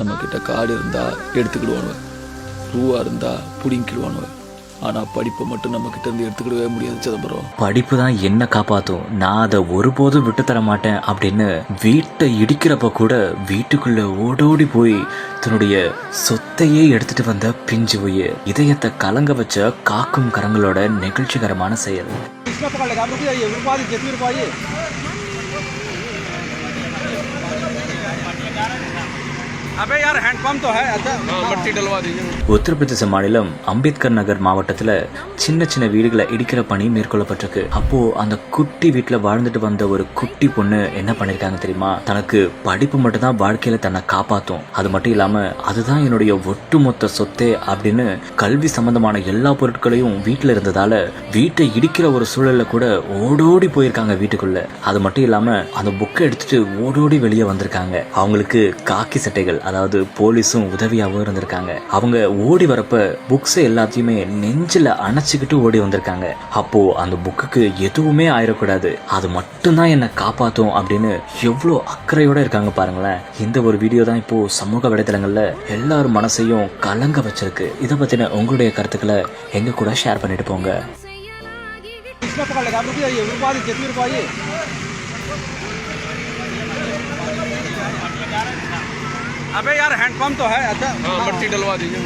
நம்மக்கிட்ட காடு இருந்தால் எடுத்துக்கிடுவானுவ, ரூபா இருந்தால் பிடிங்கிடுவானுவ. ஆனால் படிப்பை மட்டும் நம்மக்கிட்ட இருந்து எடுத்துக்கிடவே முடியாது சிதம்பரம். படிப்பு தான் என்ன காப்பாற்றும், நான் அதை ஒருபோதும் விட்டு தர மாட்டேன் அப்படின்னு வீட்டை இடிக்கிறப்ப கூட வீட்டுக்குள்ள ஓடோடி போய் தன்னுடைய சொத்தையே எடுத்துட்டு வந்த பிஞ்சு போய் இதயத்தை கலங்க வச்ச காக்கும் கரங்களோட நெகிழ்ச்சிகரமான செயல். अबे यार हैंडपंप तो है, अच्छा मट्टी डलवा दीजिए. உத்தரப்பிரதேச மாநிலம் அம்பேத்கர் நகர் மாவட்டத்துல சின்ன சின்ன வீடுகளை இடிக்கிற பணி மேற்கொள்ளப்பட்டிருக்கு. அப்போ அந்த குட்டி வீட்டுல வாழ்ந்துட்டு வந்த ஒரு குட்டி பொண்ணு என்ன பண்ணிருக்காங்க தெரியுமா? தனக்கு படிப்பு மட்டும் தான் வாழ்க்கையில தன்னை காப்பாத்தும், அது மட்டும் இல்லாம அதுதான் என்னுடைய ஒட்டுமொத்த சொத்தே அப்படின்னு கல்வி சம்பந்தமான எல்லா பொருட்களையும் வீட்டுல இருந்ததால வீட்டை இடிக்கிற ஒரு சூழல்ல கூட ஓடோடி போயிருக்காங்க வீட்டுக்குள்ள. அது மட்டும் இல்லாம அந்த புக்கை எடுத்துட்டு ஓடோடி வெளியே வந்திருக்காங்க. அவங்களுக்கு காக்கி சட்டைகள், அதாவது போலீஸும் உதவியாகவும் இருந்திருக்காங்க. அவங்க ஓடி வரப்ப புக்ஸ் எல்லாத்தையுமே நெஞ்சில அணைச்சிக்கிட்டு ஓடி வந்திருக்காங்க. அப்போ அந்த புக்குக்கு எதுவுமே ஆயிடக்கூடாது, அது மட்டும்தான் என்னை காப்பாத்தும் அப்படின்னு எவ்வளோ அக்கறையோட இருக்காங்க பாருங்களேன். இந்த ஒரு வீடியோ தான் இப்போ சமூக வலைதளங்கள்ல எல்லாரும் மனசையும் கலங்க வச்சிருக்கு. இதை பத்தின உங்களுடைய கருத்துக்களை எங்க கூட ஷேர் பண்ணிட்டு போங்க. अबे यार हैंडपंप तो है, अच्छा मट्टी डलवा दीजिए.